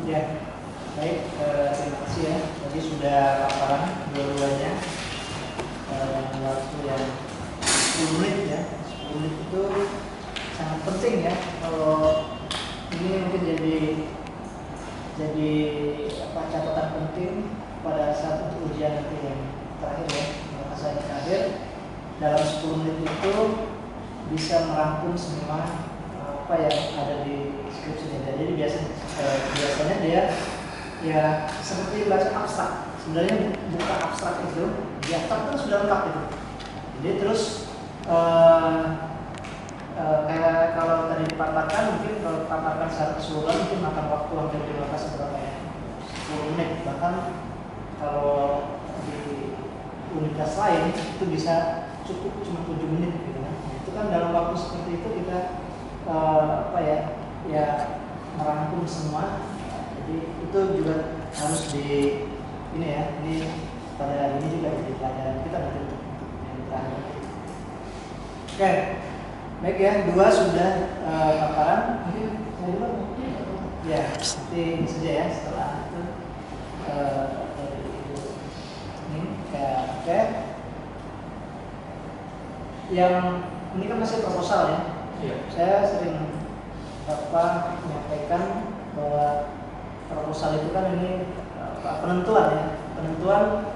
Ya, baik, terima kasih ya. Tadi sudah paparan dua-duanya dalam waktu yang 10 menit ya. 10 menit itu sangat penting ya. Kalau ini mungkin jadi catatan penting pada saat untuk ujian nanti yang terakhir ya, maka saya terakhir dalam 10 menit itu bisa merangkum semua apa yang ada di skripsinya. Jadi biasanya dia ya seperti baca abstrak. Sebenarnya buka abstrak itu di abstrak itu sudah lengkap itu. Jadi terus kayak kalau tadi dipaparkan, mungkin kalau dipaparkan secara keseluruhan mungkin makan waktu hampir 15 berapa ya, 10 menit. Bahkan kalau di unitas lain itu bisa cukup cuma 7 menit gitu kan. Itu kan dalam waktu seperti itu kita merangkum semua. Jadi itu juga harus ini pada hari ini juga jadi pelajaran kita nanti untuk yang terakhir. Oke, baik ya, 2 sudah paparan. Mungkin saya dulu ya, nanti ini saja ya setelah itu ini kayak oke. Yang ini kan masih proposal ya. Iya. Saya sering menyampaikan bahwa proposal itu kan ini penentuan ya, penentuan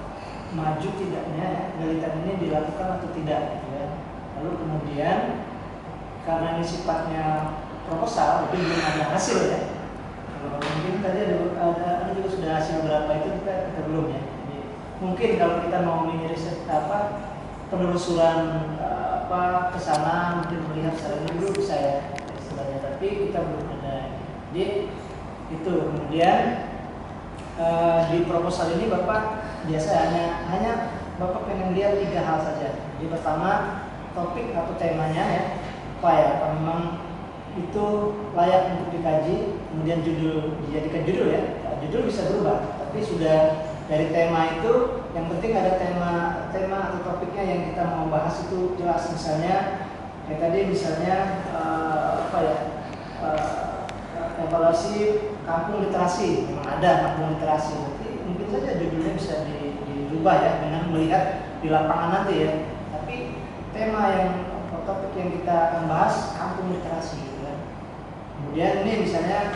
maju tidaknya ya, penelitian ini dilakukan atau tidak gitu ya. Lalu kemudian karena ini sifatnya proposal, itu belum ada hasil ya. Mungkin tadi ada juga sudah hasil berapa itu kita belum ya. Jadi, mungkin kalau kita mau riset penelusuran ke sana, mungkin melihat secara dulu bisa ya istilahnya, tapi kita belum ada. Jadi itu kemudian di proposal ini Bapak biasa hanya Bapak pengen lihat 3 hal saja. Jadi pertama topik atau temanya ya, apa memang itu layak untuk dikaji. Kemudian judul, dijadikan judul ya, judul bisa berubah, tapi sudah dari tema itu yang penting ada tema atau topiknya yang kita mau bahas itu jelas. Misalnya kayak tadi misalnya evaluasi kampung literasi, memang ada kampung literasi, nanti mungkin saja judulnya bisa dirubah ya dengan melihat di lapangan nanti ya. Tapi tema yang topik yang kita akan bahas kampung literasi gitu kan. Kemudian ini misalnya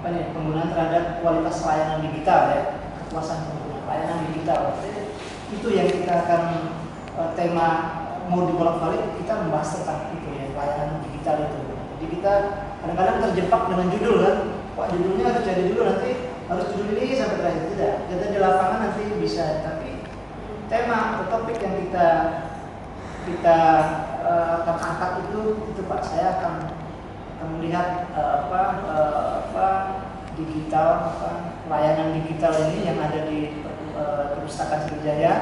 penggunaan terhadap kualitas layanan digital ya, kepuasan pengguna layanan digital. Itu yang kita akan tema mau dibolak-balik, kita membahas tentang itu ya, layanan digital itu. Jadi kita kadang-kadang terjebak dengan judul kan, wah judulnya harus jadi dulu, nanti harus judul ini sampai terakhir. Tidak, kita di lapangan nanti bisa, tapi tema atau topik yang kita akan angkat itu Pak, saya akan melihat digital, layanan digital ini yang ada di Perpustakaan Sriwijaya,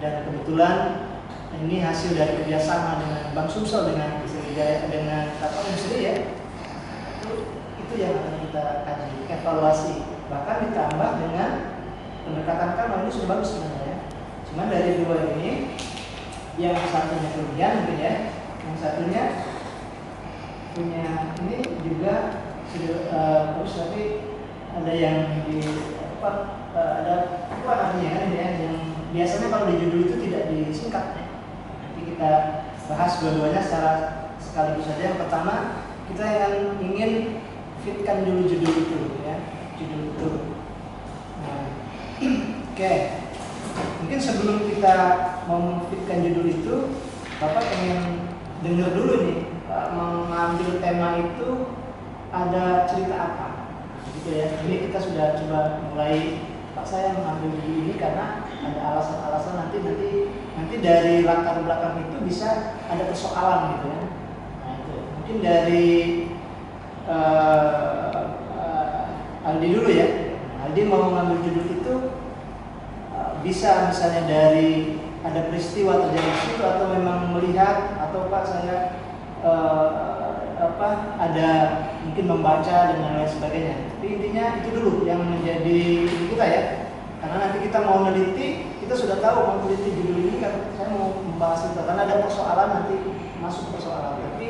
dan kebetulan ini hasil dari kerjasama dengan Bank Sumsel, dengan Sriwijaya, dengan Unsri ya. Itu yang akan kita kaji, evaluasi, bahkan ditambah dengan pendekatan ini sudah bagus sebenarnya. Cuman dari 2 ini, yang satunya kelebihan mungkin ya, yang satunya punya ini juga sudah bagus, tapi ada yang ada artinya kan ya, yang biasanya kalau di judul itu tidak disingkat ya. Nanti kita bahas dua-duanya secara sekaligus saja. Yang pertama, kita yang ingin fitkan dulu judul itu ya, judul itu. Nah, oke. Mungkin sebelum kita memfitkan judul itu, Bapak pengen dengar dulu nih, mengambil tema itu ada cerita apa gitu ya. Ini kita sudah coba mulai, Pak saya mengambil judul ini karena ada alasan-alasan, nanti dari latar belakang itu bisa ada persoalan gitu ya. Nah itu mungkin dari Aldi dulu ya. Aldi mau mengambil judul itu bisa misalnya dari ada peristiwa terjadi di situ, atau memang melihat, atau Pak saya ada mungkin membaca dan lain sebagainya. Tapi intinya itu dulu yang menjadi ini kita ya. Karena nanti kita mau meneliti, kita sudah tahu mau meneliti judul ini kan saya mau membahas itu, karena ada persoalan, nanti masuk persoalan. Tapi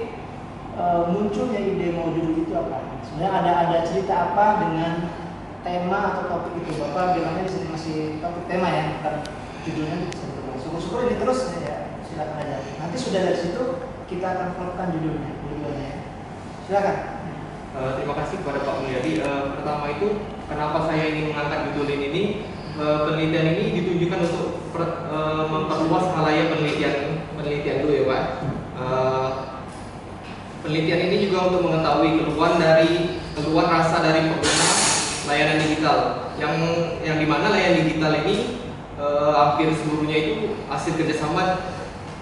munculnya ide mau judul itu apa? Sebenarnya ada cerita apa dengan tema atau topik itu? Bapak bilangnya di sini masih topik tema ya, bukan judulnya itu bisa berubah. Syukur-syukur ini terus ya, silakan aja. Nanti sudah dari situ kita akan keluarkan judulnya. Silakan. Terima kasih kepada Pak Mulyadi. Pertama itu, kenapa saya ingin mengangkat judul ini? Penelitian ini ditujukan untuk memperluas khalayak penelitian dulu ya Pak. Penelitian ini juga untuk mengetahui keluhan rasa dari pengguna layanan digital, yang dimana layanan digital ini hampir seluruhnya itu hasil kerjasama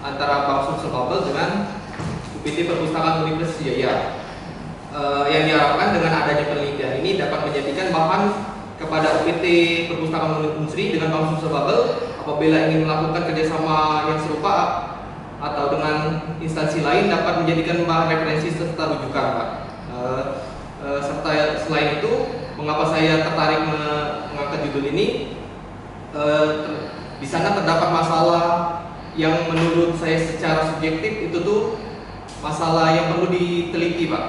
antara Bank Sumsel Bubble dengan UPT Perpustakaan Universitas Jaya. Yang diharapkan dengan adanya penelitian ini dapat menjadikan bahan kepada UPT Perpustakaan Unsri dengan Bank Sumsel Bubble apabila ingin melakukan kerjasama yang serupa atau dengan instansi lain dapat menjadikan bahan referensi serta rujukan Pak. Serta selain itu, mengapa saya tertarik mengangkat judul ini? Di sana terdapat masalah yang menurut saya secara subjektif itu tuh masalah yang perlu diteliti Pak.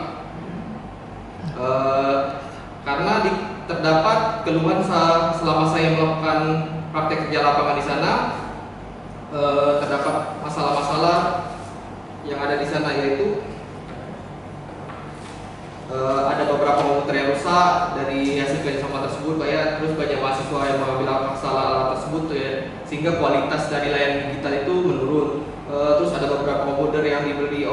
Karena terdapat keluhan selama saya melakukan praktek kerja lapangan di sana, terdapat masalah-masalah yang ada di sana, yaitu ada beberapa komputer yang rusak dari hasil kerjasama tersebut Pak ya. Terus banyak mahasiswa yang mengambil hak alat tersebut ya, sehingga kualitas dari layanan digital itu menurun. Terus ada beberapa komputer yang dibeli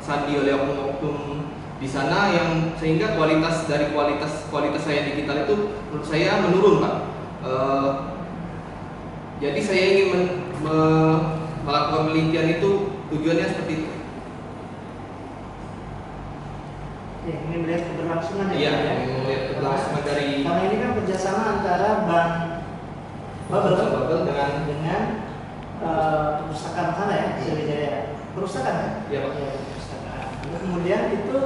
sandi oleh oknum di sana, yang sehingga kualitas layanan digital itu menurut saya menurun Pak. Jadi saya ingin melakukan penelitian itu tujuannya seperti itu. Ya, ini melihat keberlangsungan ya. Iya, melihat keberlangsungan dari. Karena ini kan kerjasama antara Bank Bubble dengan perpustakaan sana ya, Sriwijaya. Perpustakaan kan? Iya Pak. Ya, perpustakaan. Kemudian itu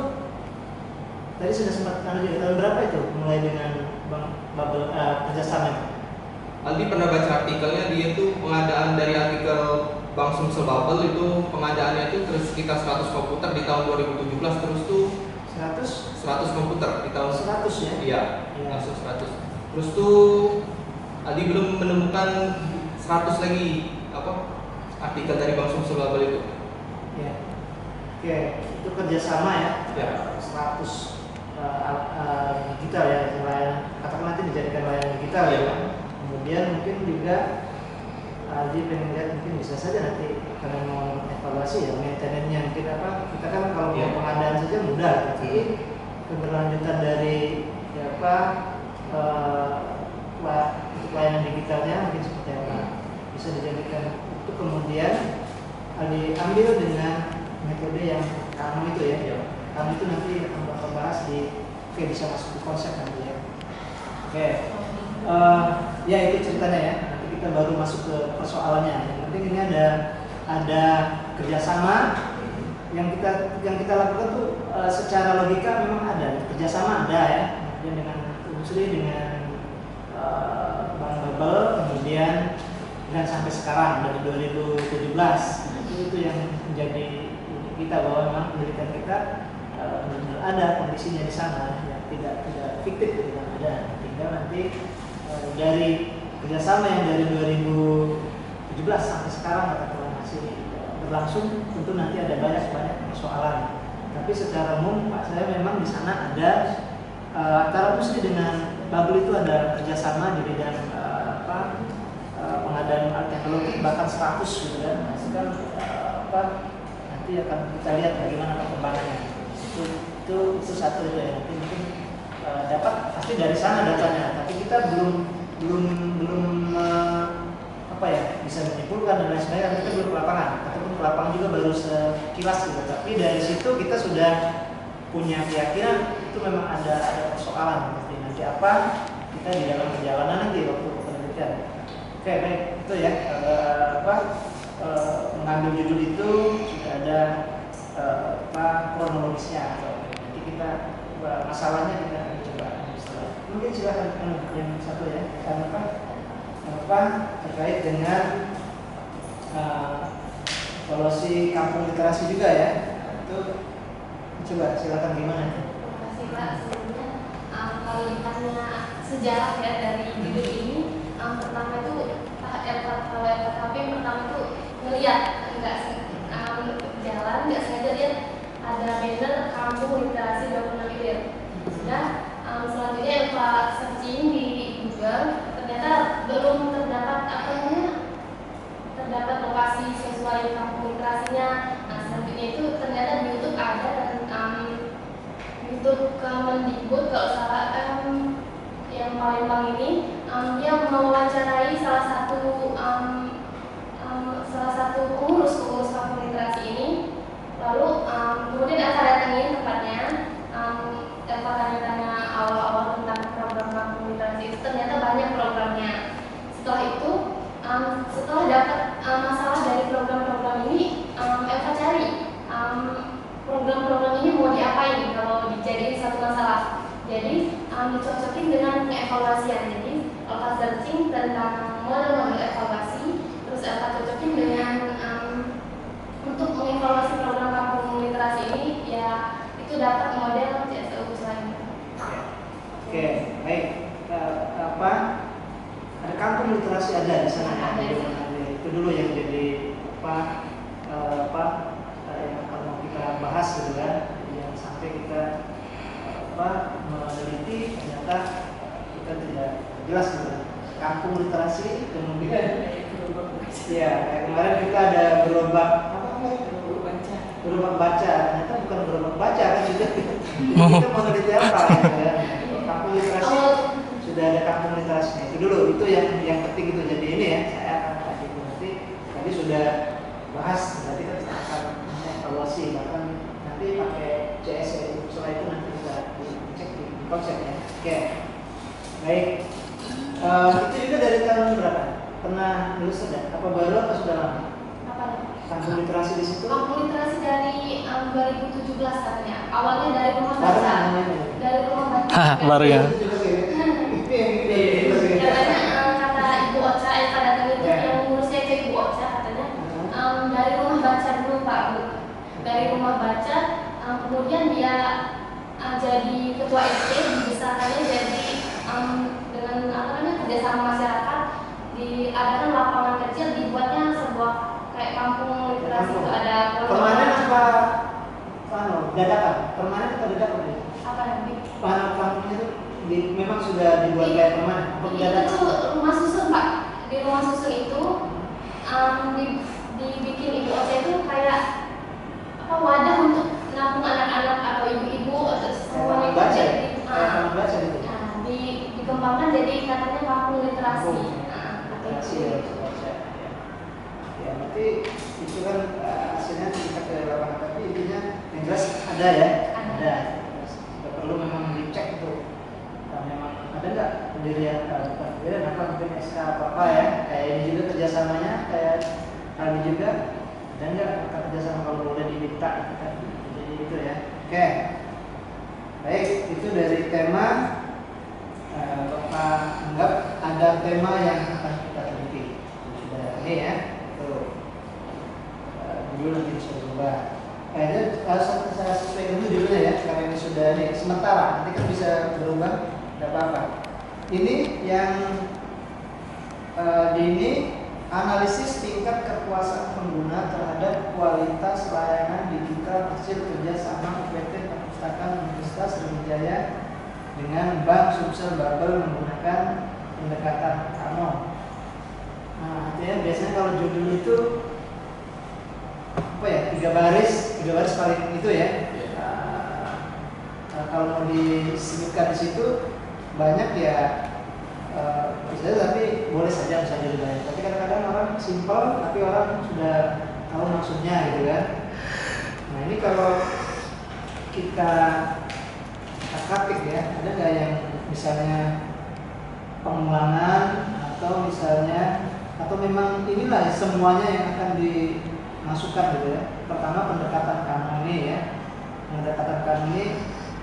tadi sudah sempat tahun berapa itu mulai dengan Bank Bubble kerjasama? Aldi pernah baca artikelnya, dia itu pengadaan dari artikel Bank Sumsel Bubble itu pengadaannya itu sekitar 100 komputer di tahun 2017, terus tuh 100 komputer di tahun 100 ya? Iya, langsung 100. Terus tuh Aldi belum menemukan 100 lagi artikel dari Bank Sumsel Bubble itu. Ya. Oke, itu kerjasama ya? Ya. 100 digital ya, katakan nanti dijadikan layanan digital ya. Kemudian mungkin juga Aldi pengen lihat, mungkin bisa saja nanti karena mau evaluasi ya, maintenance-nya mungkin apa, kita kan kalau mau pengadaan saja mudah, tapi keberlanjutan dari untuk layanan digitalnya mungkin seperti apa, bisa dijadikan itu. Kemudian Aldi ambil dengan metode yang kamu itu ya, kamu itu nanti akan bakal bahas di bisa masuk ke konsep nanti ya. Oke. Ya itu ceritanya ya. Nanti kita baru masuk ke persoalannya. Yang penting ini ada kerjasama yang kita lakukan tuh secara logika memang ada kerjasama ada ya. Kemudian dengan Unsri, dengan Bank Bubble, kemudian dan sampai sekarang dari 2017 itu yang menjadi kita bahwa memang penelitian kita benar-benar ada kondisinya di sana ya, tidak fiktif, tidak ada. Tinggal nanti dari kerjasama yang dari 2017 sampai sekarang katakanlah masih berlangsung, tentu nanti ada banyak persoalan. Tapi secara umum Pak, saya memang di sana ada antara Unsri dengan Bubble itu ada kerjasama di bidang pengadaan alat teknologi bahkan 100 gitu kan. Nah, itu kan nanti akan kita lihat bagaimana perkembangannya. Itu satu itu ya, mungkin dapat pasti dari sana datanya, tapi kita belum bisa menyimpulkan dan lain sebagainya, kita belum ke lapangan ataupun ke lapangan juga baru sekilas gitu. Tapi dari situ kita sudah punya keyakinan itu memang ada persoalan nanti apa kita di dalam perjalanan nanti waktu penelitian. Oke, baik, itu ya mengambil judul itu sudah ada kronologisnya. Nanti kita masalahnya kita akan coba. Mungkin silakan yang satu ya, terkait dengan evaluasi kampung literasi juga ya. Itu Coba silakan gimana? Terima kasih Pak. Sebelumnya kalau ditanya sejarah ya dari judul ini, pertama itu kalau LKKP yang pertama itu ngeliat nggak jalan nggak sengaja lihat ada banner kampung literasi 26 Ilir. Sudah selanjutnya Pak searching di Google, ternyata belum terdapat terdapat lokasi sesuai kampung literasinya. Nah selanjutnya itu ternyata di YouTube ada, dan YouTube Kemendikbud kalau salah yang Palembang ini, dia mewawancarai salah satu pengurus kampung literasi ini. Lalu kemudian Eva datangin tempatnya, Eva tanya-tanya awal-awal tentang program kampung literasi itu, ternyata banyak programnya. Setelah itu, setelah dapat masalah dari program-program ini, Eva cari program-program ini mau diapain kalau dijadiin satu masalah. Jadi dicocokin dengan pengevaluasian. Jadi Eva searching tentang model-model evaluasi, terus Eva cocokin dengan untuk mengevaluasi program kampung literasi ini, ya itu dapat model CSO selanjutnya. Oke, baik. Ada kampung literasi ada di sana. Ada. Itu dulu yang jadi yang akan mau kita bahas gitu kan. Yang sampai kita meneliti ternyata kita tidak jelas gitu. Kampung literasi kemudian ya kayak kemarin kita ada gerobak baca, ternyata bukan gerobak baca kan juga. Kita meneliti apa gitu ya. Kampung literasi sudah ada kampung literasinya. Itu dulu, itu yang penting itu. Jadi ini ya saya akan tadi sudah bahas, berarti kan kita akan evaluasi, bahkan nanti pakai CS ya. Setelah itu nanti bisa dicek di konsepnya. Oke, baik. Itu juga dari tahun berapa? Pernah lulus sudah? Apa baru atau sudah lama? Apa? Kampung literasi di situ? Kampung literasi dari 2017 katanya. Awalnya dari rumah baca. Dari rumah baca. Baru ya. Katanya kata Ibu Ocha yang datang itu yang ngurusnya ke Ibu Ocha katanya dari rumah baca dulu Pak Bu. Dari rumah baca, kemudian dia jadi ketua RT, dibesarkannya jadi dengan kerjasama masyarakat, diadakan lapangan kecil, dibuatnya sebuah kayak kampung literasi itu ada permanen apa dadakan? Permanen atau dadakan? apa nanti? Kampungnya itu memang sudah dibuat kayak permanen atau dadakan? Itu rumah susun Pak. Di rumah susun itu dibikin Ibu Ocha itu kayak wadah untuk nampung anak-anak atau ibu-ibu atau semuanya itu baca, jadi baca gitu. dikembangkan jadi katanya kampung literasi. Literasi ya, baca. Ya, berarti itu kan hasilnya kita ke lapangan, tapi intinya yang jelas ada ya. Ada. Tidak perlu memang dicek itu. Nah, memang ada nggak pendirian apa mungkin SK apa ya? Kayak ini juga kerjasamanya kayak kami juga. Dan nggak kerjasama kalau boleh diminta gitu kan. Jadi itu ya. Oke. Baik, itu dari tema. Bapak anggap ada tema yang akan kita teliti. Sudah ini ya. Tuh. Dulu nanti bisa berubah. Kayaknya saya sesuai dulu judulnya ya. Karena ini sudah ini sementara. Nanti kan bisa berubah. Tidak apa-apa. Ini yang ini analisis tingkat kepuasan pengguna terhadap kualitas layanan digital hasil kerjasama PT Perpustakaan Universitas Sriwijaya dengan Bank Sumsel Babel menggunakan pendekatan Kano. Nah, artinya biasanya kalau judul itu apa ya, tiga baris paling itu ya. Kalau mau disebutkan di situ banyak ya. Tapi boleh saja bisa jadi banyak. Tapi kadang-kadang orang simpel, tapi orang sudah tahu maksudnya gitu kan. Nah ini kalau kita akapik ya, ada nggak yang misalnya pengulangan atau misalnya atau memang inilah semuanya yang akan dimasukkan gitu ya. Pertama pendekatan kanon ini ya, pendekatan kanon ini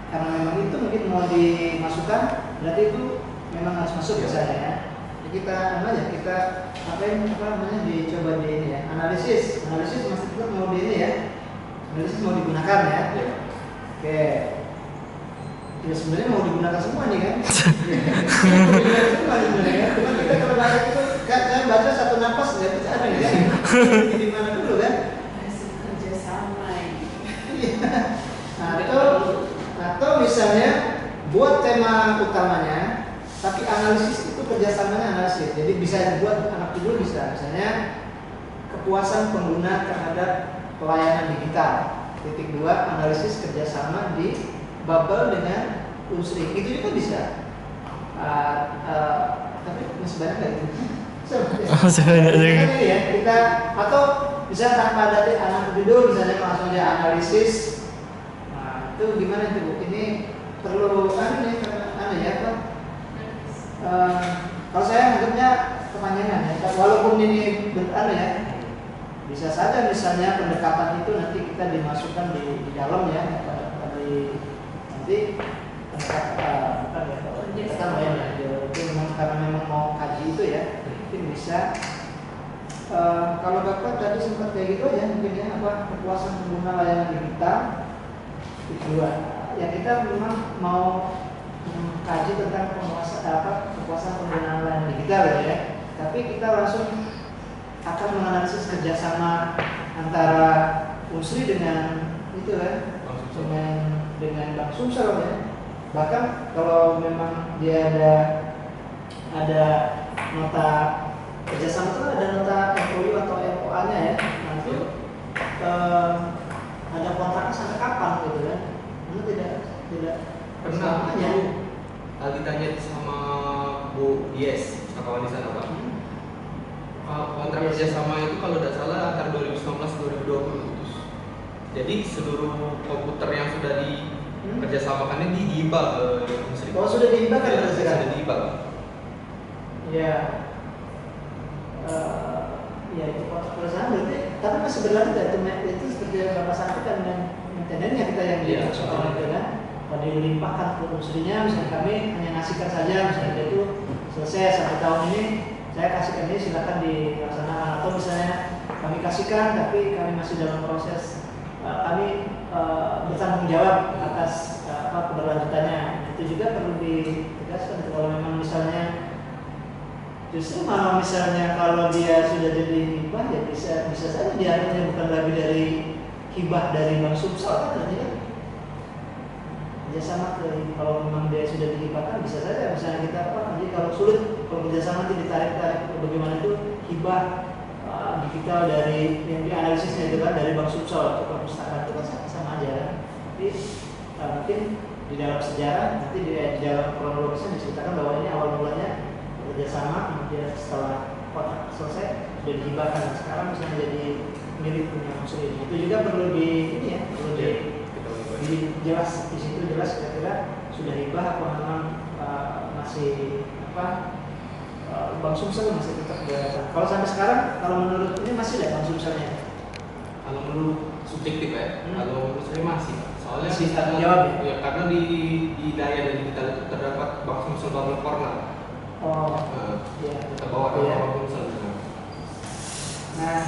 karena memang itu mungkin mau dimasukkan, berarti itu memang harus masuk misalnya ya. Jadi kita dicoba di ini ya, analisis masih tetap mau di ini ya, analisis mau digunakan ya. Oke. Ya sebenarnya mau digunakan semua nih kan. Semua sebenarnya kan. Cuma kita kalau baca itu kan baca satu napas nggak bisa ada ya. Di mana dulu kan? Kerjasama ini. Nah, atau misalnya buat tema utamanya, tapi analisis itu kerjasamanya analisis. Jadi bisa buat anak judul bisa, misalnya kepuasan pengguna terhadap pelayanan digital. Titik 2 analisis kerjasama di bubble dengan Unsri. Itu juga bisa. Tapi masih banyak nggak itu? Ya, kita atau bisa tanpa ada anak judul, misalnya langsung aja analisis. Nah, itu gimana itu Bu? Ini perlu ya apa? Kalau saya anggapnya kepanjangan ya. Walaupun ini ya, bisa saja misalnya pendekatan itu nanti kita dimasukkan di dalam ya, nanti pendekatan pendekatan lain ya. Itu memang karena memang mau kaji itu ya, mungkin bisa. Kalau Bapak tadi sempat kayak gitu ya, mungkin ya apa kepuasan pengguna layanan digital itu ya, kita memang mau kaji tentang kepuasan pengguna layanan digital ya, tapi kita langsung akan menganalisis kerjasama antara Unsri dengan itu kan, dengan Bank Sumsel ya. Bahkan kalau memang dia ada nota kerjasama itu ada nota MOU atau MOA-nya ya, nanti ada kontraknya sampai kapan gitu kan? Itu tidak pernah ya. Ditanya sama Bu Yes, kawan di sana Pak. Kontrak kerjasama itu kalau tidak salah antara 2019-2020 putus. Jadi seluruh komputer yang sudah dikerjasamakan ini dihibah ke Unsri. Oh sudah dihibah kan? Ya, sudah dihibah. Ya. Ya itu kontrak kerjasama berarti, tapi masih berlanjut ya itu seperti yang Bapak sampaikan dengan tendennya kita yang dimaksudkan itu kan. Kalau dilimpahkan ke Unsrinya, misalnya kami hanya ngasihkan saja, misalnya itu selesai sampai tahun ini. Saya kasihkan ini silakan dilaksanakan, atau misalnya kami kasihkan tapi kami masih dalam proses kami bertanggung jawab atas keberlanjutannya. Itu juga perlu ditegaskan kalau memang misalnya justru malah misalnya kalau dia sudah jadi hibah ya bisa saja dianggapnya bukan lagi dari hibah dari Bank Sumsel kan nanti kan kerjasama kalau memang dia sudah dihibahkan bisa saja misalnya kita jadi kalau sulit kalau kerjasama nanti ditarik bagaimana itu hibah digital dari yang dianalisisnya itu kan dari Bank Sumsel atau perpustakaan itu kan sama aja kan. Jadi mungkin di dalam sejarah nanti di dalam kronologisnya diceritakan bahwa ini awal mulanya kerjasama, kemudian setelah kontrak selesai sudah dihibahkan. Nah, sekarang misalnya jadi milik punya Unsri. Itu juga perlu jelas di situ jelas kira-kira sudah hibah apa memang masih Bank Sumsel masih tetap berjalan. Kalau sampai sekarang, kalau menurut ini masih ada Bank Sumselnya? Kalau menurut subjektif ya, kalau menurut saya masih. Soalnya masih jawab ya, karena di daya dan digital itu terdapat Bank Sumsel Bubble Corner. Iya. Kita bawa ke Bank Sumsel. Nah,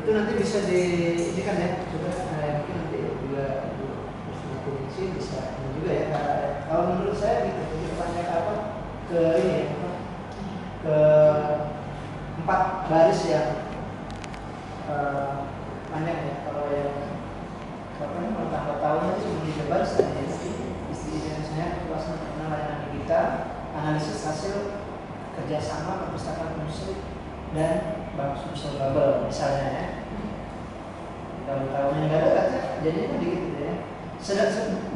itu nanti bisa ini kan ya, coba mungkin nanti juga sih bisa juga ya. Kalau menurut saya gitu, jadi pertanyaan ke ini ya, ke 4 baris yang banyak ya. Kalau yang pertama tahunnya itu cuma 3 baris saja. Istilahnya misalnya kepuasan pengguna layanan digital, analisis hasil kerjasama perpustakaan Unsri dan Bank Sumsel Bubble misalnya ya. Kalau tahunnya nggak ada kan jadinya kan dikit gitu ya.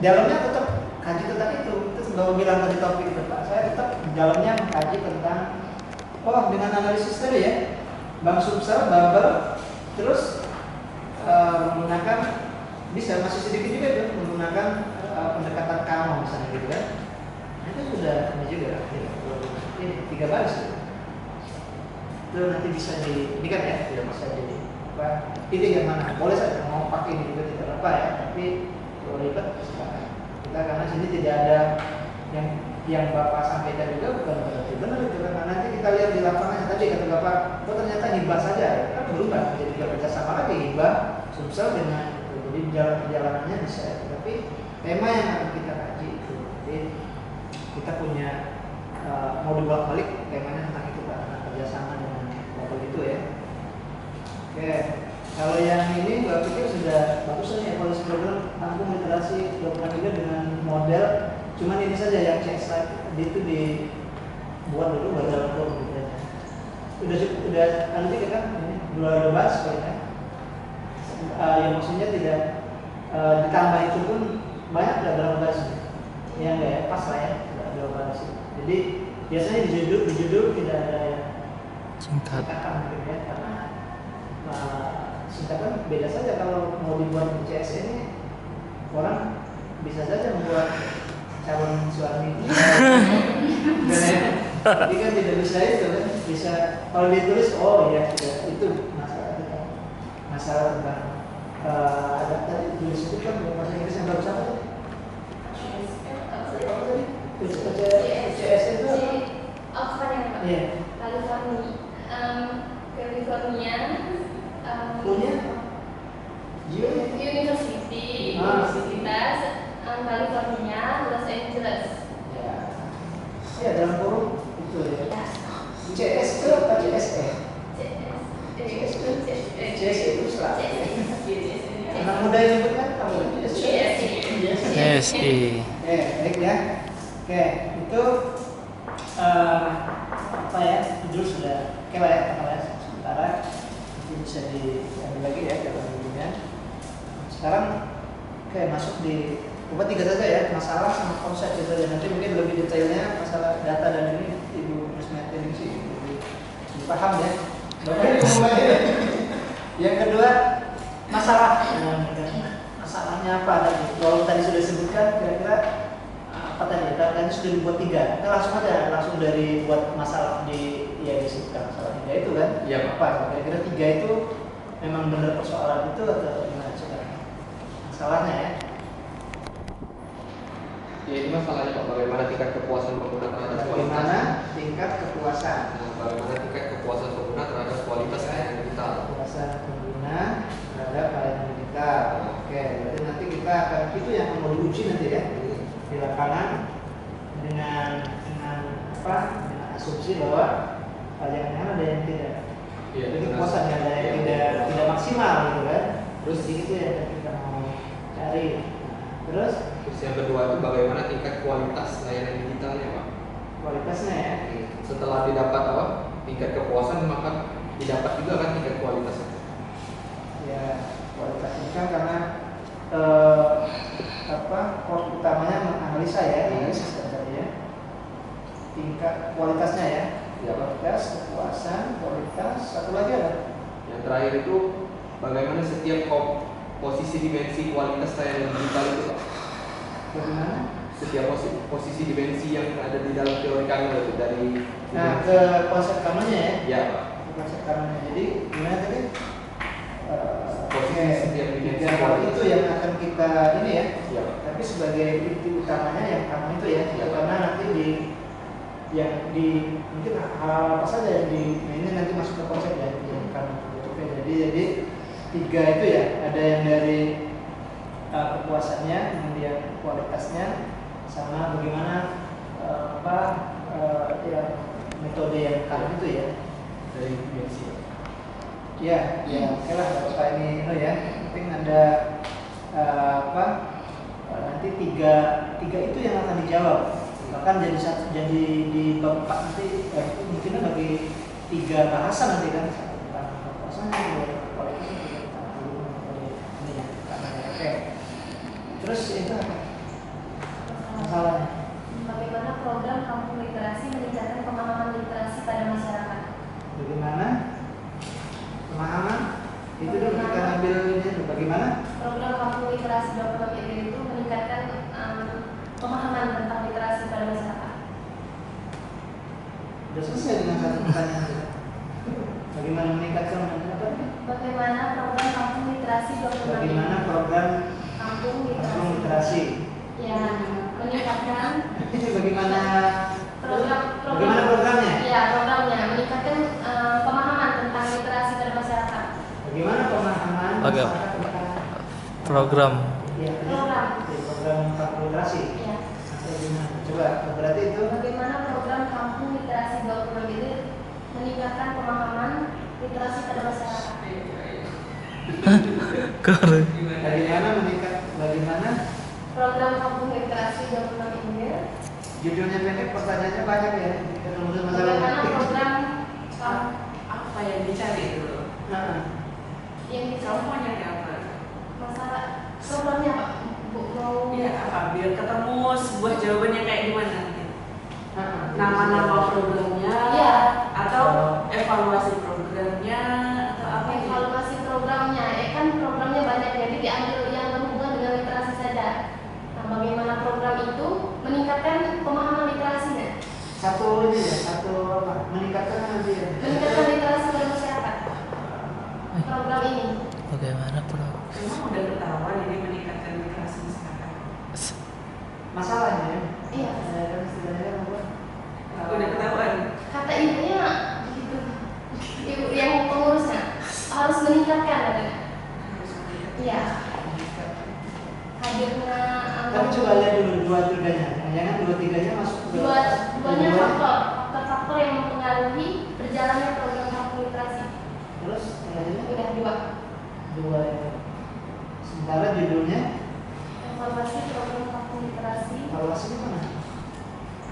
Dalamnya tetap kaji tentang itu baru bilang tadi topik itu Pak. Saya tetap dalamnya mengkaji tentang dengan analisis tadi ya, Bank Sumsel Bubble, terus menggunakan bisa masih sedikit juga itu menggunakan pendekatan kamu misalnya gitu kan. Itu sudah ini juga ini 3 baris itu nanti bisa ini kan ya, tidak bisa jadi pilih yang mana, boleh saja mau pakai ini juga tidak apa ya, tapi kalau ribet silakan kita, karena sini tidak ada yang Bapak sampaikan juga bukan berarti benar itu kan. Nanti kita lihat di lapangan tadi kata Bapak, ternyata hibah saja kan berubah jadi kerjasama lagi hibah Sumsel dengan Jadi jalan perjalanannya bisa, tapi tema yang akan kita kaji itu. Jadi kita punya mau dibolak-balik temanya tentang itu Pak, tentang kerjasama dengan kelompok itu ya. Oke, kalau yang ini gue pikir sudah bagus nih evaluasi program tampung literasi 23 dengan model, cuman ini saja yang cek slide itu dibuat dulu baru dalam forum gitu aja. Udah nanti kita kan ini dua bahas ya. Yang maksudnya tidak ditambah itu pun banyak tidak dalam bahas ya enggak ya, pas lah ya dalam bahas. Jadi biasanya di judul tidak ada yang singkatan gitu ya, karena singkatan beda saja. Kalau mau dibuat di CS ini orang bisa saja membuat calon suami jadi kan tidak bisa itu kan, bisa kalau ditulis oh ya itu masalah tentang ada tadi tulis itu kan bahasa Inggris yang baru apa tadi? CS itu apa ya Pak? Iya. California punya University Universitas California Los Angeles. Ya dalam forum itu ya. CS itu apa CSE? CS itu selalu. Anak muda yang nyebut kan kamu SI. baik ya. Oke, itu apa ya? Judul sudah oke lah ya, sementara nanti bisa diambil lagi ya dalam videonya. Sekarang oke, masuk di coba 3 saja ya, masalah sama konsep itu ya. Nanti mungkin lebih detailnya masalah data dan ini Ibu Risma Tening sih lebih paham ya. Bapak ini mulai ya. Yang kedua masalah. Masalahnya apa tadi? Kalau tadi sudah disebutkan kira-kira apa tadi? Tadi sudah dibuat 3. Kita langsung aja langsung dari buat masalah disebutkan masalah 3 itu kan? Iya Pak. Apa? Kira-kira 3 itu memang benar persoalan itu atau gimana coba? Masalahnya ya. Ya ini masalahnya Pak, bagaimana tingkat kepuasan pengguna terhadap kualitas. Bagaimana tingkat kepuasan? Bagaimana tingkat kepuasan pengguna terhadap kualitas layanan digital. Kepuasan pengguna terhadap layanan digital. Oke, berarti nanti kita akan itu yang mau diuji nanti ya di lapangan dengan apa? Dengan asumsi bahwa layanan ada yang tidak. Iya. Jadi kepuasan ada yang tidak maksimal gitu kan. Terus itu yang kita mau cari. Terus yang kedua itu bagaimana tingkat kualitas layanan digitalnya Pak. kualitasnya ya. Setelah didapat apa tingkat kepuasan, maka didapat juga kan tingkat kualitasnya. Ya, kualitasnya kan karena core utamanya menganalisa ya, analisis tadi ya. Tingkat kualitasnya ya. Ya, kualitas, kepuasan, kualitas, satu lagi ada. Yang terakhir itu bagaimana setiap posisi dimensi kualitas layanan digital itu Pak. Bagaimana? Setiap posisi dimensi yang ada di dalam teori kami itu dari ke konsep kamunya ya. Ya Pak. Ke konsep kamunya. Jadi gimana tadi? Posisi setiap dimensi itu yang akan kita ini ya. Ya. Tapi sebagai inti utamanya yang kamu itu ya. Ya. Karena nanti mungkin hal apa saja yang ini nanti masuk ke konsep ya yang kamu. Oke, jadi 3 itu ya. Ada yang dari kepuasannya, kemudian kualitasnya, sama bagaimana metode yang kamu itu ya Dari dimensi. ya oke lah Bapak ini ya penting ada nanti tiga itu yang akan dijawab, bahkan jadi di bab 4 nanti itu mungkin bagi 3 bahasan nanti kan, satu tentang kepuasannya, dua kualitasnya, tiga tentang ini ya karena oke. Terus itu apa masalahnya? Bagaimana program kampung literasi meningkatkan pemahaman literasi pada masyarakat? Bagaimana pemahaman itu dong kita ambil ini bagaimana program kampung literasi 23 itu meningkatkan pemahaman tentang literasi pada masyarakat. sudah selesai dengan satu pertanyaan itu. Bagaimana meningkatkan Bagaimana program kampung literasi 23? Bagaimana program kampung literasi? Ya, meningkatkan. Ini bagaimana Bagaimana programnya? Ya, programnya meningkatkan pemahaman tentang literasi pada masyarakat. Bagaimana pemahaman masyarakat tentang program. Ya, program kampung literasi. Iya. Coba berarti itu Bagaimana program kampung literasi 26 ini meningkatkan pemahaman literasi pada masyarakat? bagaimana Program kampung literasi 26 ini judulnya pendek, pertanyaannya banyak ya. bagaimana program Apa yang dicari dulu? yang Kamu mau nyari apa? masalah programnya Pak? Bu mau Iya, apa? Biar ketemu sebuah jawabannya kayak gimana? Nama-nama programnya, Iya. atau evaluasi programnya, atau apa? evaluasi programnya, kan programnya banyak jadi diambil yang berhubungan dengan literasi saja. Nah, bagaimana program itu meningkatkan pemahaman literasinya, satu apa? Meningkatkan nanti ya. meningkatkan literasi pada masyarakat. Program ini Bagaimana program? Emang udah ketahuan ini meningkatkan literasi masyarakat? Masalahnya ya. iya Kan istilahnya kan apa? Udah ketahuan. kata ibunya gitu, ibu yang pengurusnya harus meningkatkan katanya. Iya, hadirnya Tapi coba lihat dulu dua-tiganya. Jangan dua-tiganya masuk ke duanya faktor yang mempengaruhi berjalannya program kampung literasi. Terus yang lainnya Udah dua ya. Sementara judulnya evaluasi program kampung literasi. evaluasi mana?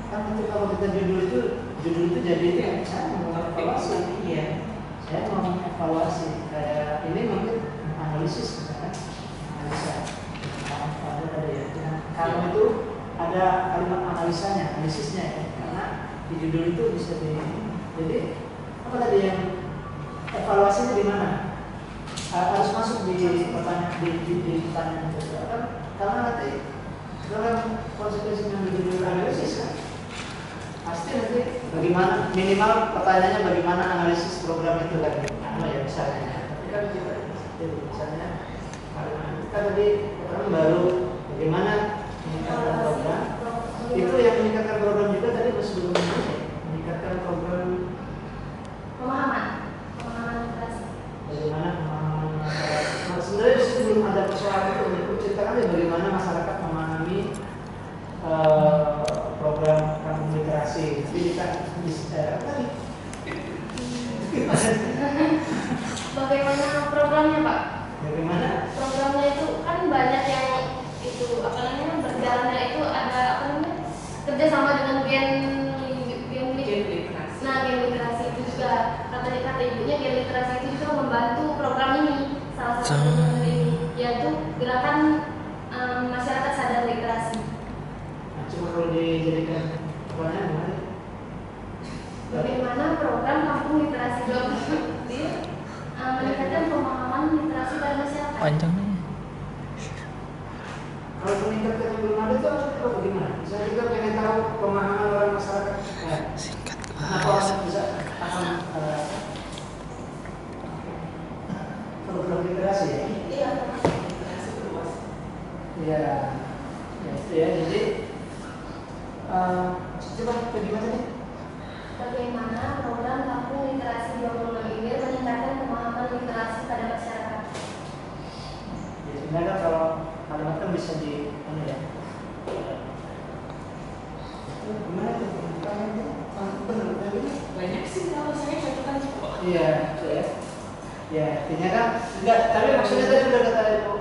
Kan nanti kalau kita judul itu jadi itu yang saya mau evaluasi. Iya. Saya mau evaluasi kayak ini mungkin analisis misalkan analisa. Ada tadi ya. Kalau itu ada kalimat analisisnya ya. Karena di judul itu bisa jadi apa tadi yang evaluasinya di mana? Harus masuk di pertanyaan di pertanyaan itu kan? Karena nanti dalam konsekuensinya judul analisis kan pasti nanti bagaimana minimal pertanyaannya bagaimana analisis program itu kan apa ya misalnya. Tapi kan kita misalnya kita tadi pertama baru bagaimana meningkatkan program itu yang meningkatkan program juga tadi masih belum meningkatkan program Pemahaman literasi. bagaimana pemahaman masyarakat. Nah, sebenarnya sih belum ada persoalan itu ceritakan ya bagaimana masyarakat memahami program kampung literasi. Jadi kita tadi Bagaimana programnya Pak? bagaimana Programnya itu kan banyak yang itu apa namanya berjalannya itu ada apa namanya kerjasama dengan gen literasi. nah gen literasi itu juga kata ibunya gen literasi itu juga membantu program ini salah satu program ini yaitu gerakan masyarakat sadar literasi. nah, coba kalau dijadikan pertanyaan gimana? Bagaimana program kampung literasi 20 meningkatkan pemahaman literasi pada masyarakat? Panjang nih. Kalau meningkatkan yang belum ada itu apa bagaimana? Misalnya kita pengen tahu pemahaman orang masyarakat. Nah, Singkat kenapa guys. orang bisa paham program literasi ya? Iya. Literasi luas. Ya, itu ya. Jadi coba bagaimana nih? Bagaimana program kampung literasi 26 ini meningkatkan pemahaman literasi pada masyarakat? Ya, sebenarnya kalau kalimat kan bisa di mana ya? Gimana tuh? Benar Banyak sih kalau saya catatan kok. Iya, itu ya. Ya, artinya kan enggak, tapi maksudnya tadi udah kata Ibu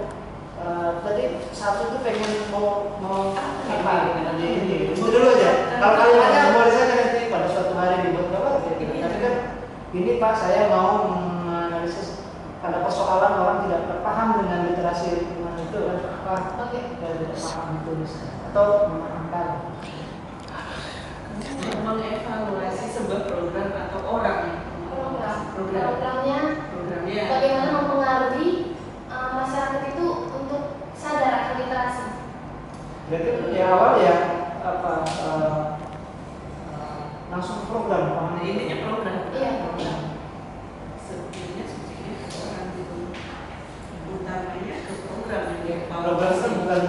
tadi satu itu pengen mau apa ini dulu aja. Kalau kalimatnya boleh saja nanti pada suatu hari dibuat apa gitu. Tapi kan ini Pak saya mau menganalisis ada persoalan orang tidak paham dengan literasi lingkungan itu kan apa Oke. tidak paham itu misalnya atau memahamkan. Mengevaluasi sebuah program atau orang. Programnya Programnya. bagaimana mempengaruhi masyarakat itu untuk sadar akan literasi. Berarti di awal ya apa langsung ke program Nah, intinya program. Iya. Sebetulnya orang itu utamanya ke program yang program kan bukan